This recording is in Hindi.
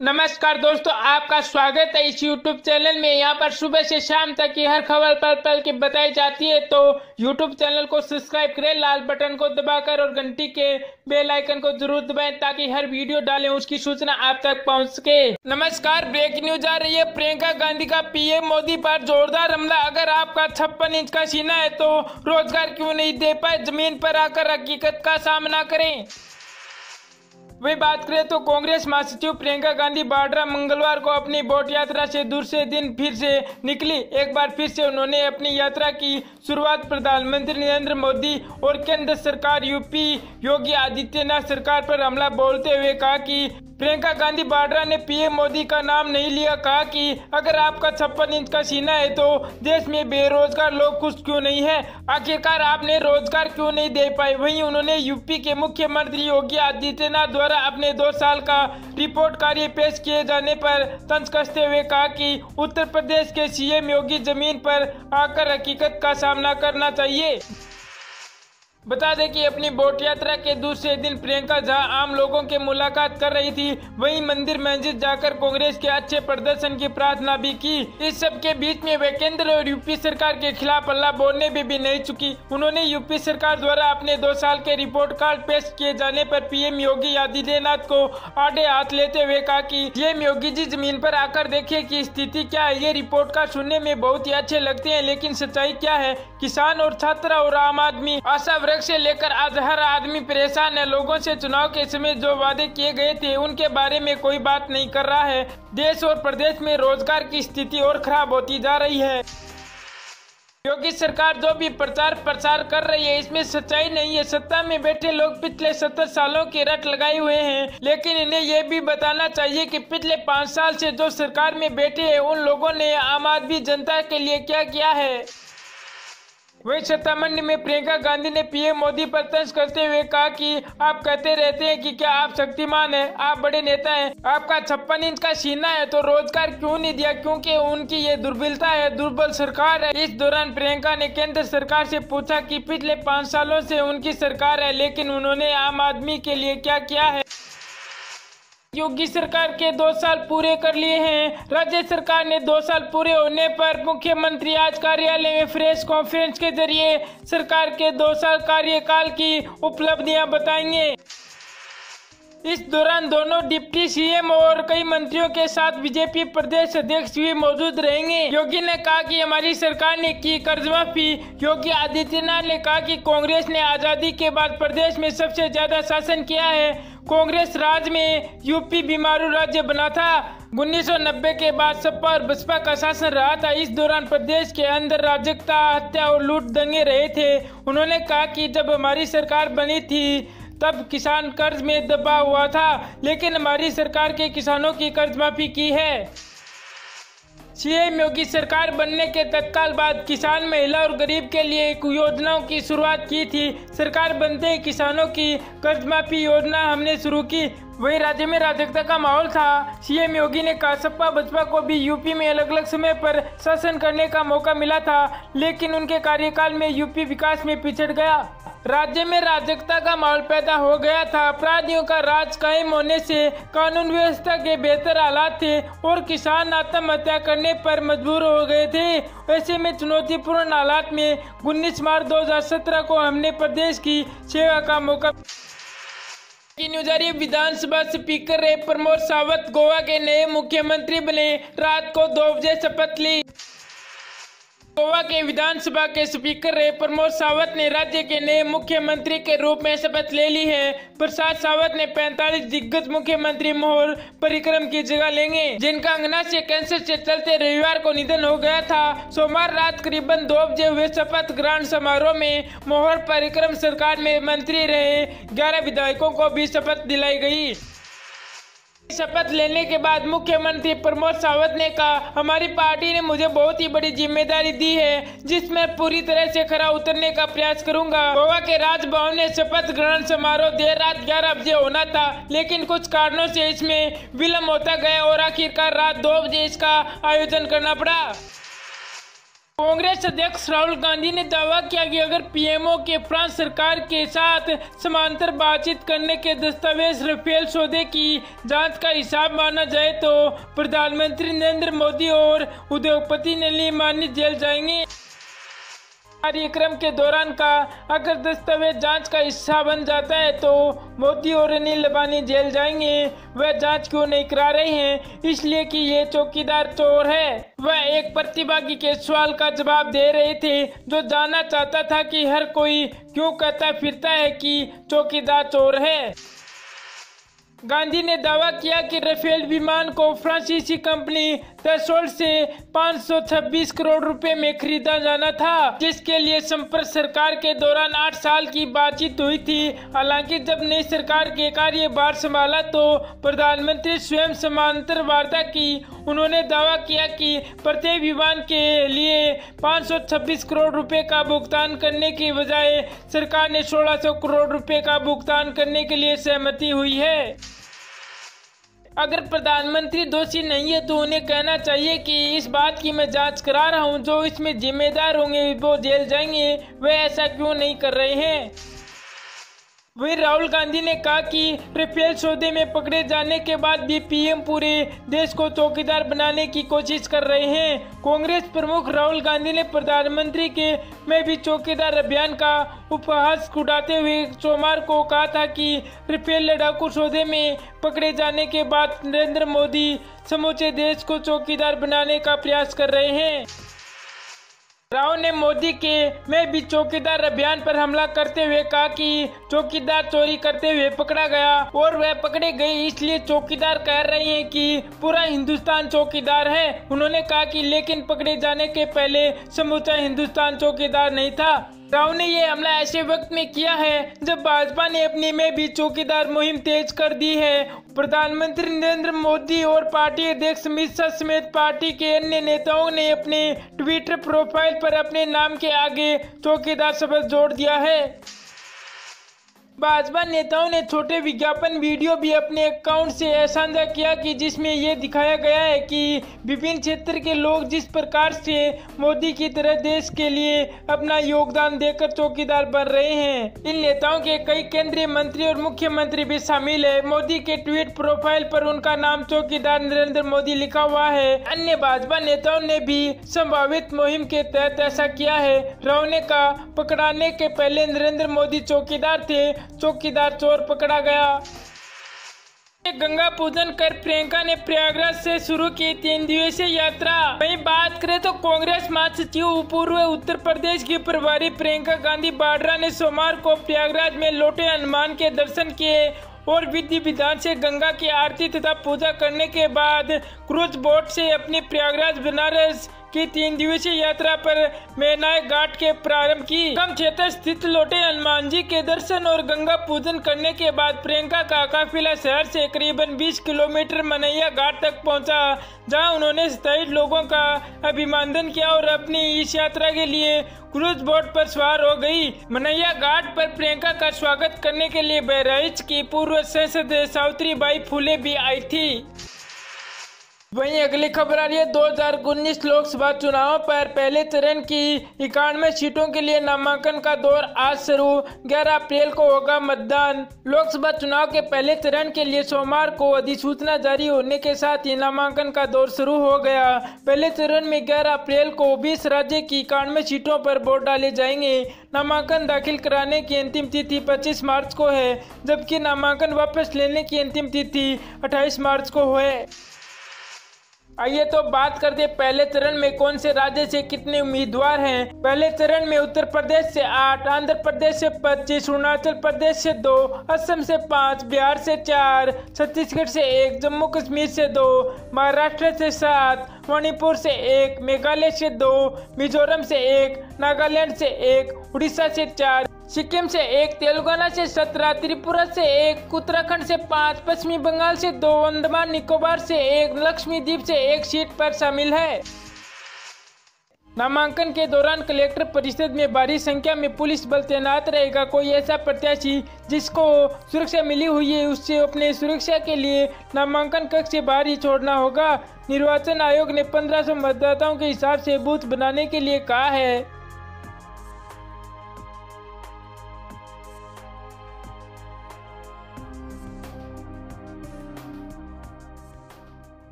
नमस्कार दोस्तों, आपका स्वागत है इस YouTube चैनल में। यहाँ पर सुबह से शाम तक की हर खबर पल पल की बताई जाती है, तो YouTube चैनल को सब्सक्राइब करें लाल बटन को दबाकर और घंटी के बेल आइकन को जरूर दबाएं ताकि हर वीडियो डालें उसकी सूचना आप तक पहुँच सके। नमस्कार, ब्रेक न्यूज आ रही है। प्रियंका गांधी का पीएम मोदी पर जोरदार हमला। अगर आपका 56 इंच का सीना है तो रोजगार क्यों नहीं दे पाए, जमीन पर आकर हकीकत का सामना करें। वही बात करें तो कांग्रेस महासचिव प्रियंका गांधी वाड्रा मंगलवार को अपनी बोट यात्रा से दूसरे दिन फिर से निकली। एक बार फिर से उन्होंने अपनी यात्रा की शुरुआत प्रधानमंत्री नरेंद्र मोदी और केंद्र सरकार यूपी योगी आदित्यनाथ सरकार पर हमला बोलते हुए कहा कि प्रियंका गांधी वाड्रा ने पीएम मोदी का नाम नहीं लिया। कहा कि अगर आपका 56 इंच का सीना है तो देश में बेरोजगार लोग खुश क्यों नहीं है, आखिरकार आपने रोजगार क्यों नहीं दे पाए। वहीं उन्होंने यूपी के मुख्यमंत्री योगी आदित्यनाथ द्वारा अपने 2 साल का रिपोर्ट कार्य पेश किए जाने पर तंज कसते हुए कहा कि उत्तर प्रदेश के सीएम योगी जमीन पर आकर हकीकत का सामना करना चाहिए। बता दें कि अपनी बोट यात्रा के दूसरे दिन प्रियंका जहां आम लोगों के मुलाकात कर रही थी, वहीं मंदिर मस्जिद जाकर कांग्रेस के अच्छे प्रदर्शन की प्रार्थना भी की। इस सब के बीच में वे केंद्र और यूपी सरकार के खिलाफ हल्ला बोलने में भी नहीं चुकी। उन्होंने यूपी सरकार द्वारा अपने 2 साल के रिपोर्ट कार्ड पेश किए जाने पर पीएम योगी आदित्यनाथ को आड़े हाथ लेते हुए कहा कि पीएम योगी जी जमीन पर आकर देखिए कि स्थिति क्या है। ये रिपोर्ट कार्ड सुनने में बहुत ही अच्छे लगते हैं, लेकिन सच्चाई क्या है। किसान और छात्र और आम आदमी आशा से लेकर आज हर आदमी परेशान है। लोगों से चुनाव के समय जो वादे किए गए थे उनके बारे में कोई बात नहीं कर रहा है। देश और प्रदेश में रोजगार की स्थिति और खराब होती जा रही है। योगी सरकार जो भी प्रचार प्रसार कर रही है इसमें सच्चाई नहीं है। सत्ता में बैठे लोग पिछले 70 सालों की रट लगाए हुए हैं, लेकिन इन्हें यह भी बताना चाहिए कि पिछले 5 साल से जो सरकार में बैठे हैं उन लोगों ने आम आदमी जनता के लिए क्या किया है। वही सत्ता मंडी में प्रियंका गांधी ने पीएम मोदी पर तंज करते हुए कहा कि आप कहते रहते हैं कि क्या आप शक्तिमान हैं, आप बड़े नेता हैं, आपका 56 इंच का सीना है तो रोजगार क्यों नहीं दिया, क्योंकि उनकी ये दुर्बलता है, दुर्बल सरकार है। इस दौरान प्रियंका ने केंद्र सरकार से पूछा कि पिछले 5 सालों से उनकी सरकार है, लेकिन उन्होंने आम आदमी के लिए क्या किया है। योगी सरकार के 2 साल पूरे कर लिए हैं। राज्य सरकार ने 2 साल पूरे होने पर मुख्यमंत्री आज कार्यालय में प्रेस कॉन्फ्रेंस के जरिए सरकार के 2 साल कार्यकाल की उपलब्धियां बताएंगे। इस दौरान दोनों डिप्टी सीएम और कई मंत्रियों के साथ बीजेपी प्रदेश अध्यक्ष भी मौजूद रहेंगे। योगी ने कहा कि हमारी सरकार ने की कर्ज माफी। योगी आदित्यनाथ ने कहा कि कांग्रेस ने आजादी के बाद प्रदेश में सबसे ज्यादा शासन किया है। कांग्रेस राज में यूपी बीमारू राज्य बना था। 1990 के बाद सपा और बसपा का शासन रहा था। इस दौरान प्रदेश के अंदर अराजकता, हत्या और लूट दंगे रहे थे। उन्होंने कहा कि जब हमारी सरकार बनी थी तब किसान कर्ज में दबा हुआ था, लेकिन हमारी सरकार के किसानों की कर्ज माफी की है। सीएम योगी सरकार बनने के तत्काल बाद किसान, महिला और गरीब के लिए योजनाओं की शुरुआत की थी। सरकार बनते ही किसानों की कर्ज माफी योजना हमने शुरू की। वही राज्य में अराजकता का माहौल था। सीएम योगी ने कहा सपा बसपा को भी यूपी में अलग अलग समय पर शासन करने का मौका मिला था, लेकिन उनके कार्यकाल में यूपी विकास में पिछड़ गया। राज्य में अराजकता का माहौल पैदा हो गया था। अपराधियों का राज कायम होने से कानून व्यवस्था के बेहतर हालात थे और किसान आत्महत्या करने पर मजबूर हो गए थे। ऐसे में चुनौतीपूर्ण हालात में 19 मार्च 2017 को हमने प्रदेश की सेवा का मौका। न्यूज आ रही है। विधानसभा स्पीकर रहे प्रमोद सावंत गोवा के नए मुख्यमंत्री बने। रात को 2 बजे शपथ ली। गोवा के विधानसभा के स्पीकर रहे प्रमोद सावंत ने राज्य के नए मुख्यमंत्री के रूप में शपथ ले ली है। प्रसाद सावंत ने 45 दिग्गज मुख्यमंत्री मोहर परिक्रम की जगह लेंगे, जिनका अंगना से कैंसर से चलते रविवार को निधन हो गया था। सोमवार रात करीबन 2 बजे हुए शपथ ग्रहण समारोह में मोहर परिक्रम सरकार में मंत्री रहे 11 विधायकों को भी शपथ दिलाई गई। शपथ लेने के बाद मुख्यमंत्री प्रमोद सावंत ने कहा, हमारी पार्टी ने मुझे बहुत ही बड़ी जिम्मेदारी दी है, जिसमें पूरी तरह से खरा उतरने का प्रयास करूंगा। गोवा के राजभवन में शपथ ग्रहण समारोह देर रात 11 बजे होना था, लेकिन कुछ कारणों से इसमें विलम्ब होता गया और आखिरकार रात 2 बजे इसका आयोजन करना पड़ा। कांग्रेस अध्यक्ष राहुल गांधी ने दावा किया कि अगर पीएमओ के फ्रांस सरकार के साथ समांतर बातचीत करने के दस्तावेज राफेल सौदे की जांच का हिसाब माना जाए तो प्रधानमंत्री नरेंद्र मोदी और उद्योगपति नलिनी अंबानी जेल जाएंगे। कार्यक्रम के दौरान का अगर दस्तावेज जांच का हिस्सा बन जाता है तो मोदी और अनिल अंबानी जेल जाएंगे। वह जांच क्यों नहीं करा रहे हैं? इसलिए कि ये चौकीदार चोर है। वह एक प्रतिभागी के सवाल का जवाब दे रहे थे जो जानना चाहता था कि हर कोई क्यों कहता फिरता है कि चौकीदार चोर है। गांधी ने दावा किया कि राफेल विमान को फ्रांसीसी कंपनी दसोल्ट से 526 करोड़ रुपए में खरीदा जाना था, जिसके लिए संपर्क सरकार के दौरान 8 साल की बातचीत हुई थी। हालांकि जब नई सरकार के कार्यभार संभाला तो प्रधानमंत्री स्वयं समांतर वार्ता की। उन्होंने दावा किया कि प्रत्येक विमान के लिए 526 करोड़ रुपए का भुगतान करने की बजाय सरकार ने 1600 करोड़ रुपए का भुगतान करने के लिए सहमति हुई है। अगर प्रधानमंत्री दोषी नहीं है तो उन्हें कहना चाहिए कि इस बात की मैं जांच करा रहा हूं, जो इसमें जिम्मेदार होंगे वो जेल जाएंगे। वे ऐसा क्यों नहीं कर रहे हैं? वहीं राहुल गांधी ने कहा कि राफेल सौदे में पकड़े जाने के बाद भी पीएम पूरे देश को चौकीदार बनाने की कोशिश कर रहे हैं। कांग्रेस प्रमुख राहुल गांधी ने प्रधानमंत्री के मैं भी चौकीदार अभियान का उपहास उड़ाते हुए सोमवार को कहा था कि राफेल लड़ाकू सौदे में पकड़े जाने के बाद नरेंद्र मोदी समूचे देश को चौकीदार बनाने का प्रयास कर रहे हैं। राव ने मोदी के मैं भी चौकीदार अभियान पर हमला करते हुए कहा कि चौकीदार चोरी करते हुए पकड़ा गया और वह पकड़े गए, इसलिए चौकीदार कह रहे हैं कि पूरा हिंदुस्तान चौकीदार है। उन्होंने कहा कि लेकिन पकड़े जाने के पहले समूचा हिंदुस्तान चौकीदार नहीं था। राव ने ये हमला ऐसे वक्त में किया है जब भाजपा ने अपनी में भी चौकीदार मुहिम तेज कर दी है। प्रधानमंत्री नरेंद्र मोदी और पार्टी अध्यक्ष अमित शाह समेत पार्टी के अन्य नेताओं ने अपने ट्विटर प्रोफाइल पर अपने नाम के आगे चौकीदार शब्द जोड़ दिया है। भाजपा नेताओं ने छोटे विज्ञापन वीडियो भी अपने अकाउंट से साझा किया कि जिसमें ये दिखाया गया है कि विभिन्न क्षेत्र के लोग जिस प्रकार से मोदी की तरह देश के लिए अपना योगदान देकर चौकीदार बन रहे हैं। इन नेताओं के कई केंद्रीय मंत्री और मुख्यमंत्री भी शामिल है। मोदी के ट्वीट प्रोफाइल पर उनका नाम चौकीदार नरेंद्र मोदी लिखा हुआ है। अन्य भाजपा नेताओं ने भी संभावित मुहिम के तहत ऐसा किया है। राव ने कहा, पकड़ाने के पहले नरेंद्र मोदी चौकीदार थे, चौकीदार चोर पकड़ा गया। गंगा पूजन कर प्रियंका ने प्रयागराज से शुरू की 3 दिवसीय यात्रा। वहीं बात करें तो कांग्रेस महासचिव पूर्व उत्तर प्रदेश की प्रभारी प्रियंका गांधी वाड्रा ने सोमवार को प्रयागराज में लौटे हनुमान के दर्शन किए और विधि विधान से गंगा की आरती तथा पूजा करने के बाद क्रूज बोट से अपनी प्रयागराज बनारस की 3 दिवसीय यात्रा पर मैनाय घाट के प्रारंभ की। कम क्षेत्र स्थित लौटे हनुमान जी के दर्शन और गंगा पूजन करने के बाद प्रियंका का काफिला शहर से करीबन 20 किलोमीटर मनैया घाट तक पहुंचा, जहां उन्होंने स्थायी लोगों का अभिवादन किया और अपनी इस यात्रा के लिए क्रूज बोट पर सवार हो गई। मनैया घाट पर प्रियंका का स्वागत करने के लिए बहराइच की पूर्व सांसद सावित्रीबाई फुले भी आई थी। वहीं अगली खबर आ रही है 2019 लोकसभा चुनाव पर पहले चरण की 91 सीटों के लिए नामांकन का दौर आज शुरू। 11 अप्रैल को होगा मतदान। लोकसभा चुनाव के पहले चरण के लिए सोमवार को अधिसूचना जारी होने के साथ ही नामांकन का दौर शुरू हो गया। पहले चरण में 11 अप्रैल को 20 राज्य की 91 सीटों पर वोट डाले जाएंगे। नामांकन दाखिल कराने की अंतिम तिथि 25 मार्च को है, जबकि नामांकन वापस लेने की अंतिम तिथि 28 मार्च को है। आइए तो बात करते हैं पहले चरण में कौन से राज्य से कितने उम्मीदवार हैं। पहले चरण में उत्तर प्रदेश से 8, आंध्र प्रदेश से 25, अरुणाचल प्रदेश से 2, असम से 5, बिहार से 4, छत्तीसगढ़ से 1, जम्मू कश्मीर से 2, महाराष्ट्र से 7, मणिपुर से 1, मेघालय से 2, मिजोरम से 1, नागालैंड से 1, उड़ीसा से 4, सिक्किम से 1, तेलंगाना से 17, त्रिपुरा से 1, उत्तराखंड से 5, पश्चिमी बंगाल से 2, अंडमान निकोबार से 1, लक्षद्वीप से 1 सीट पर शामिल है। नामांकन के दौरान कलेक्टर परिषद में भारी संख्या में पुलिस बल तैनात रहेगा। कोई ऐसा प्रत्याशी जिसको सुरक्षा मिली हुई है उससे अपने सुरक्षा के लिए नामांकन कक्ष से बाहर ही छोड़ना होगा। निर्वाचन आयोग ने 1500 मतदाताओं के हिसाब से बूथ बनाने के लिए कहा है।